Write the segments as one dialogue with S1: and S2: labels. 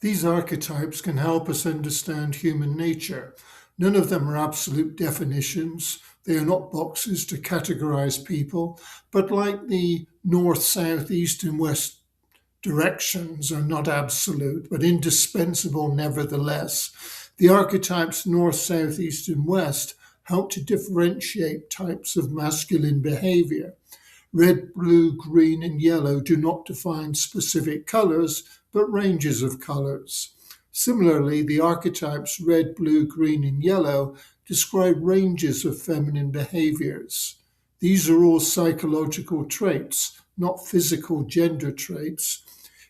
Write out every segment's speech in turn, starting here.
S1: These archetypes can help us understand human nature. None of them are absolute definitions. They are not boxes to categorize people, but like the north, south, east, and west directions are not absolute, but indispensable nevertheless. The archetypes north, south, east, and west help to differentiate types of masculine behavior. Red, blue, green, and yellow do not define specific colors, but ranges of colors. Similarly, the archetypes red, blue, green, and yellow describe ranges of feminine behaviors. These are all psychological traits, not physical gender traits.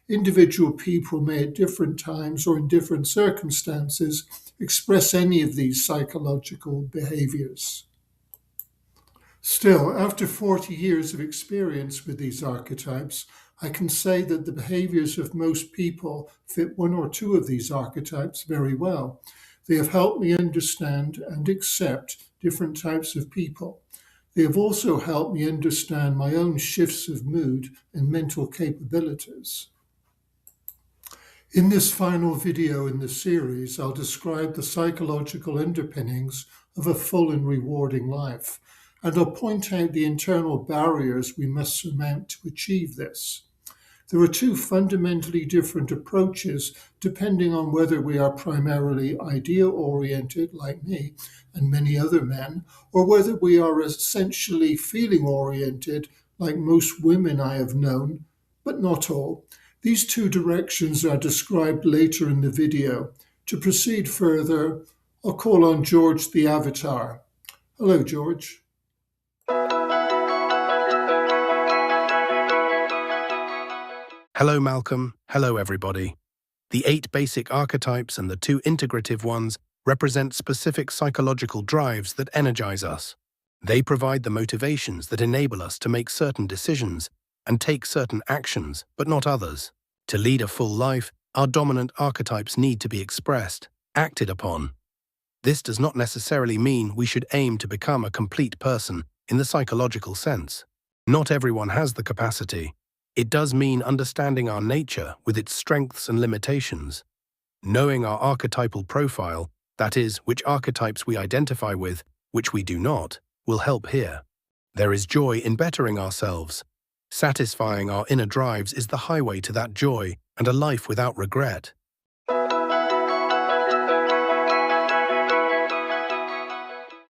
S1: Individual people may at different times or in different circumstances express any of these psychological behaviors. Still, after 40 years of experience with these archetypes, I can say that the behaviors of most people fit one or two of these archetypes very well. They have helped me understand and accept different types of people. They have also helped me understand my own shifts of mood and mental capabilities. In this final video in the series, I'll describe the psychological underpinnings of a full and rewarding life, and I'll point out the internal barriers we must surmount to achieve this. There are two fundamentally different approaches depending on whether we are primarily ideal-oriented, like me and many other men, or whether we are essentially feeling-oriented, like most women I have known, but not all. These two directions are described later in the video. To proceed further, I'll call on George the Avatar. Hello, George.
S2: Hello, Malcolm. Hello, everybody. The 8 basic archetypes and the 2 integrative ones represent specific psychological drives that energize us. They provide the motivations that enable us to make certain decisions and take certain actions, but not others. To lead a full life, our dominant archetypes need to be expressed, acted upon. This does not necessarily mean we should aim to become a complete person in the psychological sense. Not everyone has the capacity. It does mean understanding our nature with its strengths and limitations. Knowing our archetypal profile, that is, which archetypes we identify with, which we do not, will help here. There is joy in bettering ourselves. Satisfying our inner drives is the highway to that joy and a life without regret.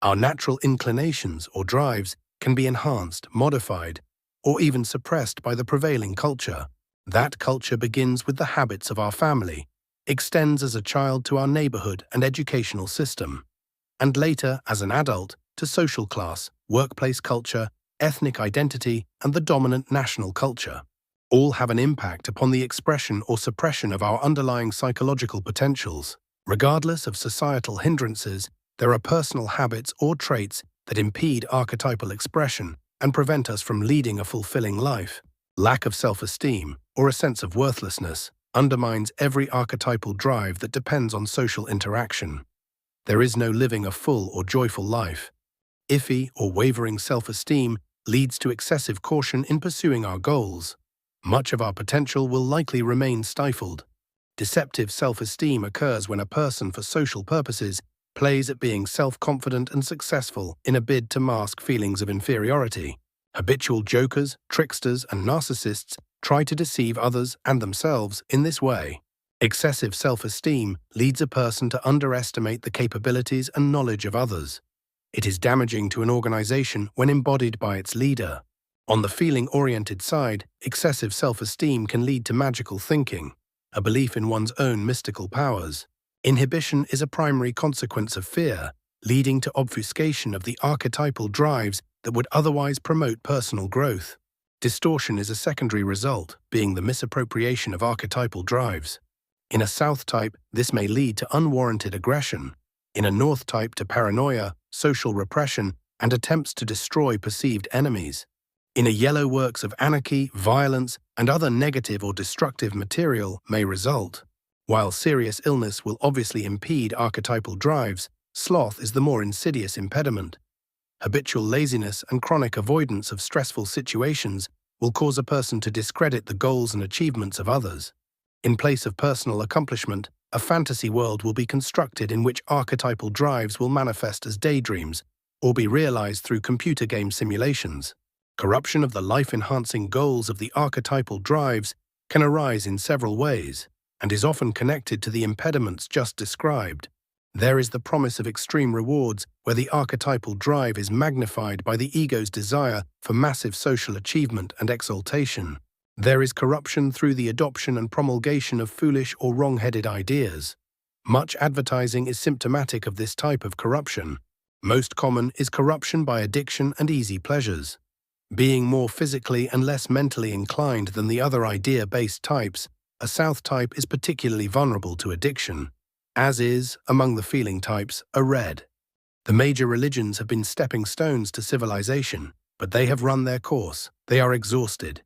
S2: Our natural inclinations or drives can be enhanced, modified, or even suppressed by the prevailing culture. That culture begins with the habits of our family, extends as a child to our neighborhood and educational system, and later, as an adult, to social class, workplace culture, ethnic identity, and the dominant national culture. All have an impact upon the expression or suppression of our underlying psychological potentials. Regardless of societal hindrances, there are personal habits or traits that impede archetypal expression and prevent us from leading a fulfilling life. Lack of self-esteem, or a sense of worthlessness, undermines every archetypal drive that depends on social interaction. There is no living a full or joyful life. Iffy or wavering self-esteem leads to excessive caution in pursuing our goals. Much of our potential will likely remain stifled. Deceptive self-esteem occurs when a person, for social purposes, plays at being self-confident and successful in a bid to mask feelings of inferiority. Habitual jokers, tricksters, and narcissists try to deceive others and themselves in this way. Excessive self-esteem leads a person to underestimate the capabilities and knowledge of others. It is damaging to an organization when embodied by its leader. On the feeling-oriented side, excessive self-esteem can lead to magical thinking, a belief in one's own mystical powers. Inhibition is a primary consequence of fear, leading to obfuscation of the archetypal drives that would otherwise promote personal growth. Distortion is a secondary result, being the misappropriation of archetypal drives. In a South type, this may lead to unwarranted aggression. In a North type, to paranoia, social repression, and attempts to destroy perceived enemies. In a Yellow, works of anarchy, violence, and other negative or destructive material may result. While serious illness will obviously impede archetypal drives, sloth is the more insidious impediment. Habitual laziness and chronic avoidance of stressful situations will cause a person to discredit the goals and achievements of others. In place of personal accomplishment, a fantasy world will be constructed in which archetypal drives will manifest as daydreams or be realized through computer game simulations. Corruption of the life-enhancing goals of the archetypal drives can arise in several ways and is often connected to the impediments just described. There is the promise of extreme rewards where the archetypal drive is magnified by the ego's desire for massive social achievement and exaltation. There is corruption through the adoption and promulgation of foolish or wrong-headed ideas. Much advertising is symptomatic of this type of corruption. Most common is corruption by addiction and easy pleasures. Being more physically and less mentally inclined than the other idea-based types, a South type is particularly vulnerable to addiction, as is, among the feeling types, a Red. The major religions have been stepping stones to civilization, but they have run their course. They are exhausted.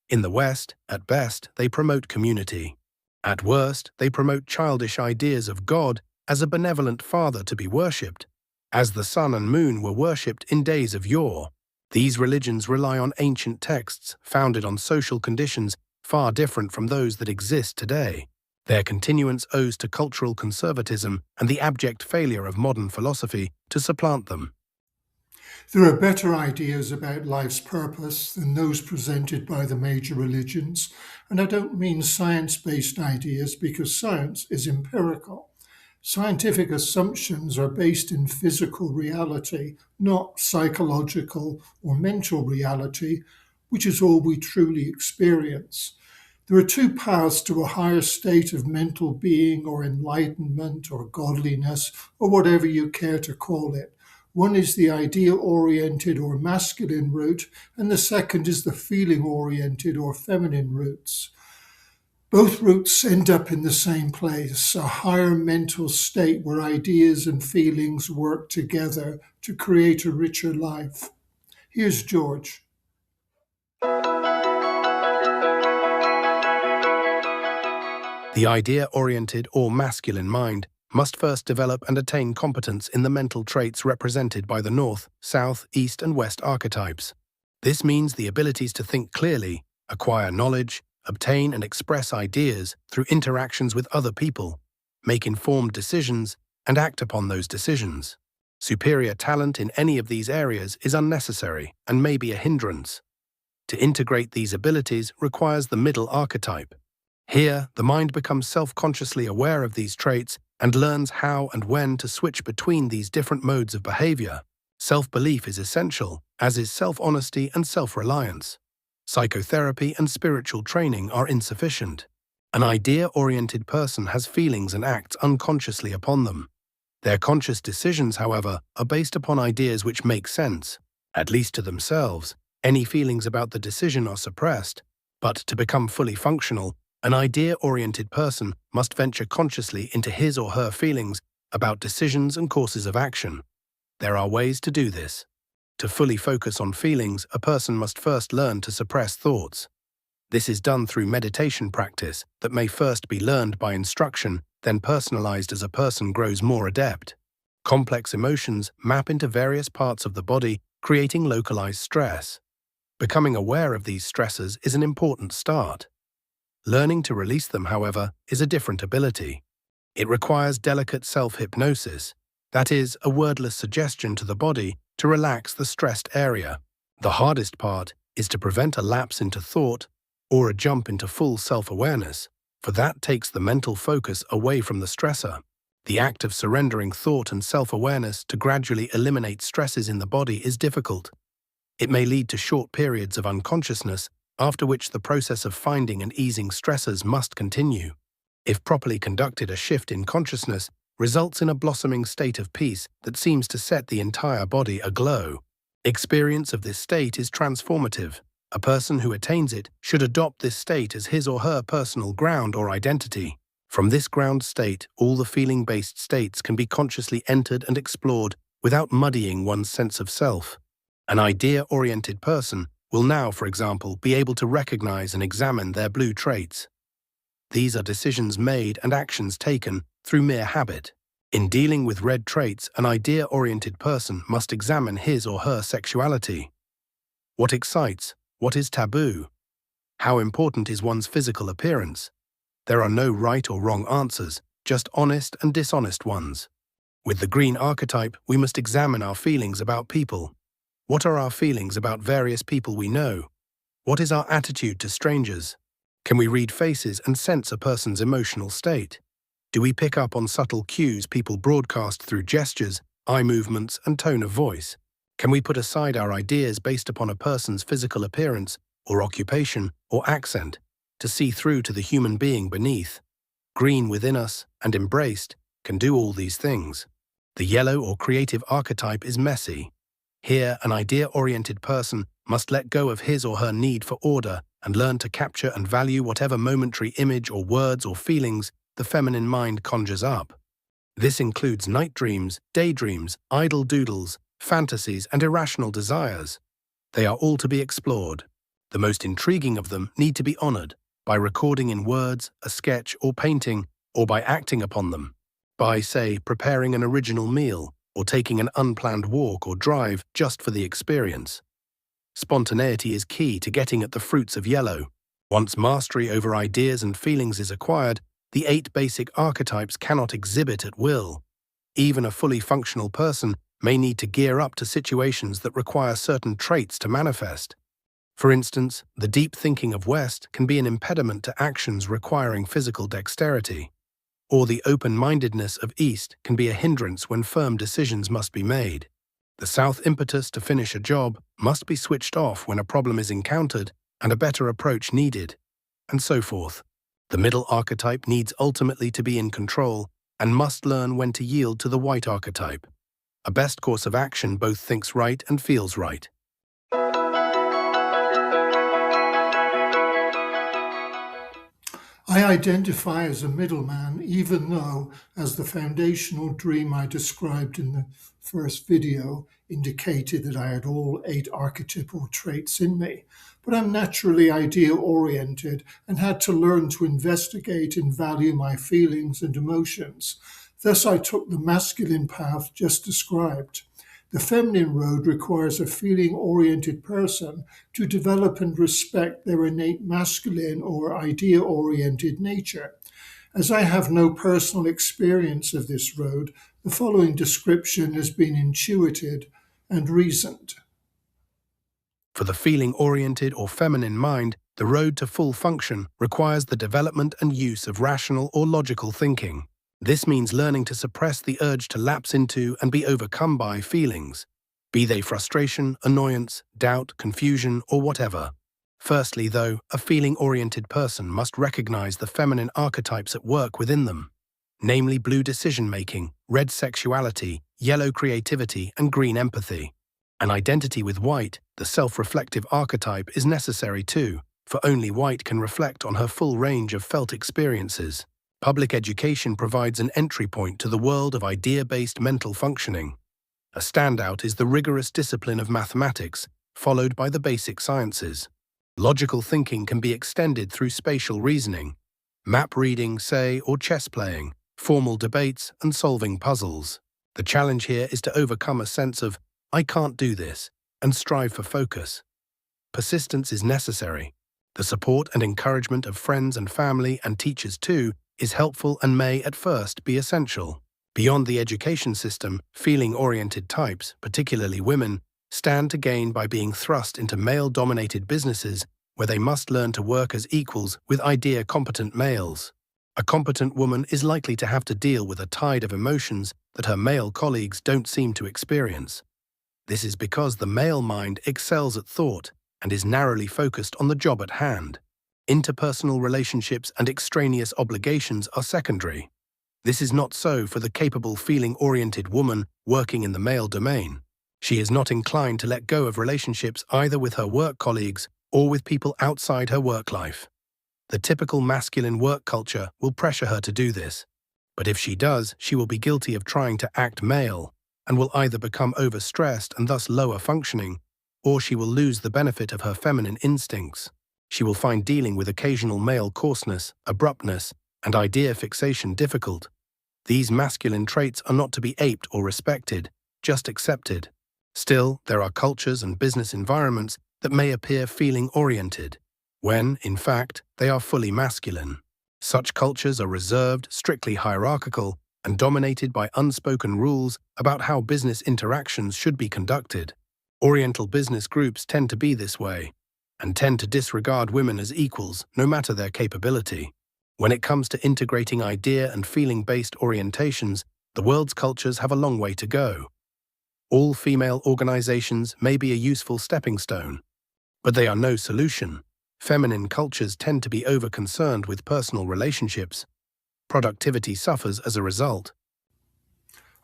S2: In the West, at best, they promote community. At worst, they promote childish ideas of God as a benevolent father to be worshipped, as the sun and moon were worshipped in days of yore. These religions rely on ancient texts founded on social conditions far different from those that exist today. Their continuance owes to cultural conservatism and the abject failure of modern philosophy to supplant them.
S1: There are better ideas about life's purpose than those presented by the major religions, and I don't mean science-based ideas because science is empirical. Scientific assumptions are based in physical reality, not psychological or mental reality, which is all we truly experience. There are two paths to a higher state of mental being or enlightenment or godliness or whatever you care to call it. One is the ideal-oriented or masculine route, and the second is the feeling-oriented or feminine routes. Both routes end up in the same place, a higher mental state where ideas and feelings work together to create a richer life. Here's George.
S2: The idea-oriented or masculine mind must first develop and attain competence in the mental traits represented by the North, South, East, and West archetypes. This means the abilities to think clearly, acquire knowledge, obtain and express ideas through interactions with other people, make informed decisions, and act upon those decisions. Superior talent in any of these areas is unnecessary and may be a hindrance. To integrate these abilities requires the middle archetype. Here, the mind becomes self-consciously aware of these traits and learns how and when to switch between these different modes of behavior. Self-belief is essential, as is self-honesty and self-reliance. Psychotherapy and spiritual training are insufficient. An idea-oriented person has feelings and acts unconsciously upon them. Their conscious decisions, however, are based upon ideas which make sense, at least to themselves. Any feelings about the decision are suppressed, but to become fully functional, an idea-oriented person must venture consciously into his or her feelings about decisions and courses of action. There are ways to do this. To fully focus on feelings, a person must first learn to suppress thoughts. This is done through meditation practice that may first be learned by instruction, then personalized as a person grows more adept. Complex emotions map into various parts of the body, creating localized stress. Becoming aware of these stresses is an important start. Learning to release them, however, is a different ability. It requires delicate self-hypnosis, that is, a wordless suggestion to the body to relax the stressed area. The hardest part is to prevent a lapse into thought or a jump into full self-awareness, for that takes the mental focus away from the stressor. The act of surrendering thought and self-awareness to gradually eliminate stresses in the body is difficult. It may lead to short periods of unconsciousness, after which the process of finding and easing stressors must continue. If properly conducted, a shift in consciousness results in a blossoming state of peace that seems to set the entire body aglow. Experience of this state is transformative. A person who attains it should adopt this state as his or her personal ground or identity. From this ground state, all the feeling-based states can be consciously entered and explored without muddying one's sense of self. An idea-oriented person will now, for example, be able to recognize and examine their blue traits. These are decisions made and actions taken through mere habit. In dealing with red traits, an idea-oriented person must examine his or her sexuality. What excites? What is taboo? How important is one's physical appearance? There are no right or wrong answers, just honest and dishonest ones. With the green archetype, we must examine our feelings about people. What are our feelings about various people we know? What is our attitude to strangers? Can we read faces and sense a person's emotional state? Do we pick up on subtle cues people broadcast through gestures, eye movements, and tone of voice? Can we put aside our ideas based upon a person's physical appearance, or occupation, or accent, to see through to the human being beneath? Green within us, and embraced, can do all these things. The yellow or creative archetype is messy. Here, an idea-oriented person must let go of his or her need for order and learn to capture and value whatever momentary image or words or feelings the feminine mind conjures up. This includes night dreams, daydreams, idle doodles, fantasies, and irrational desires. They are all to be explored. The most intriguing of them need to be honored by recording in words, a sketch, or painting, or by acting upon them. By, say, preparing an original meal, or taking an unplanned walk or drive just for the experience. Spontaneity is key to getting at the fruits of yellow. Once mastery over ideas and feelings is acquired, the 8 basic archetypes cannot exhibit at will. Even a fully functional person may need to gear up to situations that require certain traits to manifest. For instance, the deep thinking of West can be an impediment to actions requiring physical dexterity. Or the open-mindedness of East can be a hindrance when firm decisions must be made. The South impetus to finish a job must be switched off when a problem is encountered and a better approach needed, and so forth. The middle archetype needs ultimately to be in control and must learn when to yield to the white archetype. A best course of action both thinks right and feels right.
S1: I identify as a middleman, even though, as the foundational dream I described in the first video indicated that I had all 8 archetypal traits in me. But I'm naturally idea-oriented and had to learn to investigate and value my feelings and emotions. Thus, I took the masculine path just described. The feminine road requires a feeling-oriented person to develop and respect their innate masculine or idea-oriented nature. As I have no personal experience of this road, the following description has been intuited and reasoned.
S2: For the feeling-oriented or feminine mind, the road to full function requires the development and use of rational or logical thinking. This means learning to suppress the urge to lapse into and be overcome by feelings, be they frustration, annoyance, doubt, confusion, or whatever. Firstly, though, a feeling-oriented person must recognize the feminine archetypes at work within them, namely blue decision-making, red sexuality, yellow creativity, and green empathy. An identity with white, the self-reflective archetype, is necessary too, for only white can reflect on her full range of felt experiences. Public education provides an entry point to the world of idea-based mental functioning. A standout is the rigorous discipline of mathematics, followed by the basic sciences. Logical thinking can be extended through spatial reasoning, map reading, say, or chess playing, formal debates, and solving puzzles. The challenge here is to overcome a sense of, "I can't do this," and strive for focus. Persistence is necessary. The support and encouragement of friends and family and teachers too is helpful and may at first be essential. Beyond the education system, feeling-oriented types, particularly women, stand to gain by being thrust into male-dominated businesses where they must learn to work as equals with idea-competent males. A competent woman is likely to have to deal with a tide of emotions that her male colleagues don't seem to experience. This is because the male mind excels at thought and is narrowly focused on the job at hand. Interpersonal relationships and extraneous obligations are secondary. This is not so for the capable feeling-oriented woman working in the male domain. She is not inclined to let go of relationships either with her work colleagues or with people outside her work life. The typical masculine work culture will pressure her to do this, but if she does, she will be guilty of trying to act male and will either become overstressed and thus lower functioning, or she will lose the benefit of her feminine instincts. She will find dealing with occasional male coarseness, abruptness, and idea fixation difficult. These masculine traits are not to be aped or respected, just accepted. Still, there are cultures and business environments that may appear feeling-oriented, when, in fact, they are fully masculine. Such cultures are reserved, strictly hierarchical, and dominated by unspoken rules about how business interactions should be conducted. Oriental business groups tend to be this way, and tend to disregard women as equals, no matter their capability. When it comes to integrating idea and feeling-based orientations, the world's cultures have a long way to go. All-female organizations may be a useful stepping stone, but they are no solution. Feminine cultures tend to be over-concerned with personal relationships. Productivity suffers as a result.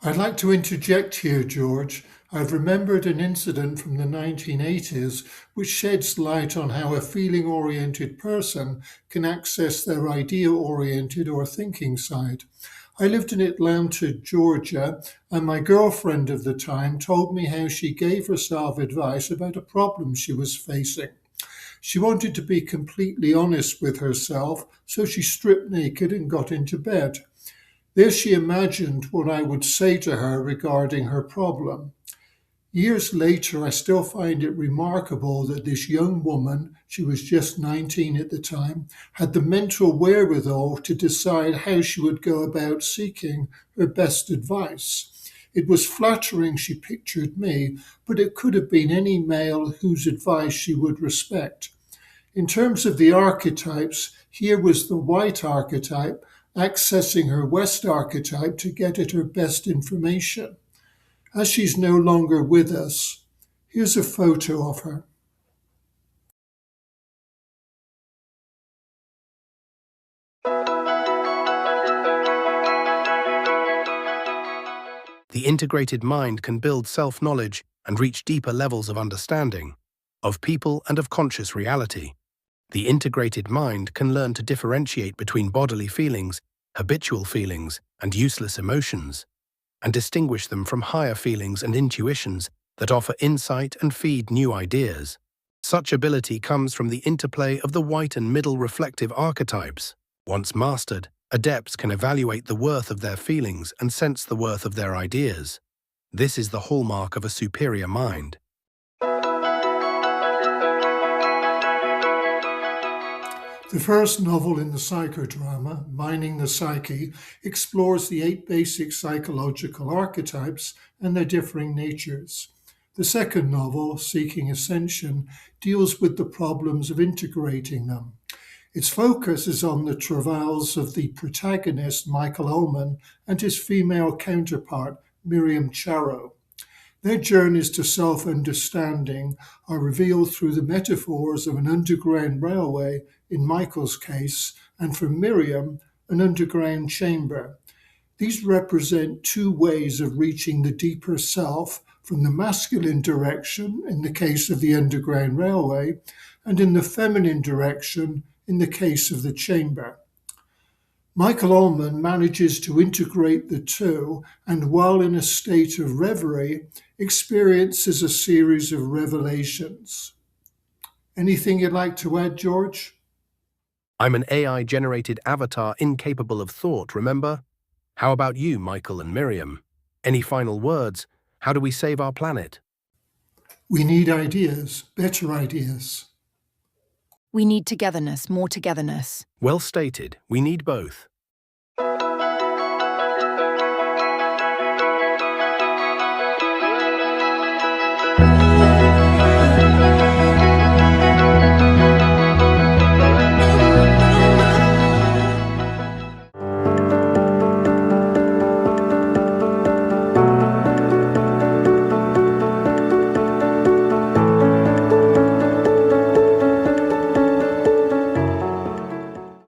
S1: I'd like to interject here, George. I've remembered an incident from the 1980s which sheds light on how a feeling-oriented person can access their idea-oriented or thinking side. I lived in Atlanta, Georgia, and my girlfriend of the time told me how she gave herself advice about a problem she was facing. She wanted to be completely honest with herself, so she stripped naked and got into bed. There she imagined what I would say to her regarding her problem. Years later, I still find it remarkable that this young woman, she was just 19 at the time, had the mental wherewithal to decide how she would go about seeking her best advice. It was flattering she pictured me, but it could have been any male whose advice she would respect. In terms of the archetypes, here was the white archetype accessing her West archetype to get at her best information. As she's no longer with us, here's a photo of her.
S2: The integrated mind can build self-knowledge and reach deeper levels of understanding, of people and of conscious reality. The integrated mind can learn to differentiate between bodily feelings, habitual feelings, and useless emotions, and distinguish them from higher feelings and intuitions that offer insight and feed new ideas. Such ability comes from the interplay of the white and middle reflective archetypes. Once mastered, adepts can evaluate the worth of their feelings and sense the worth of their ideas. This is the hallmark of a superior mind.
S1: The first novel in the psychodrama, Mining the Psyche, explores the 8 basic psychological archetypes and their differing natures. The second novel, Seeking Ascension, deals with the problems of integrating them. Its focus is on the travails of the protagonist, Michael Ullman, and his female counterpart, Miriam Charo. Their journeys to self-understanding are revealed through the metaphors of an underground railway, in Michael's case, and for Miriam, an underground chamber. These represent 2 ways of reaching the deeper self, from the masculine direction, in the case of the underground railway, and in the feminine direction, in the case of the chamber. Michael Ullman manages to integrate the 2, and while in a state of reverie, experiences a series of revelations. Anything you'd like to add, George?
S2: I'm an AI-generated avatar incapable of thought, remember? How about you, Michael and Miriam? Any final words? How do we save our planet?
S1: We need ideas, better ideas.
S3: We need togetherness, more togetherness.
S2: Well stated, we need both.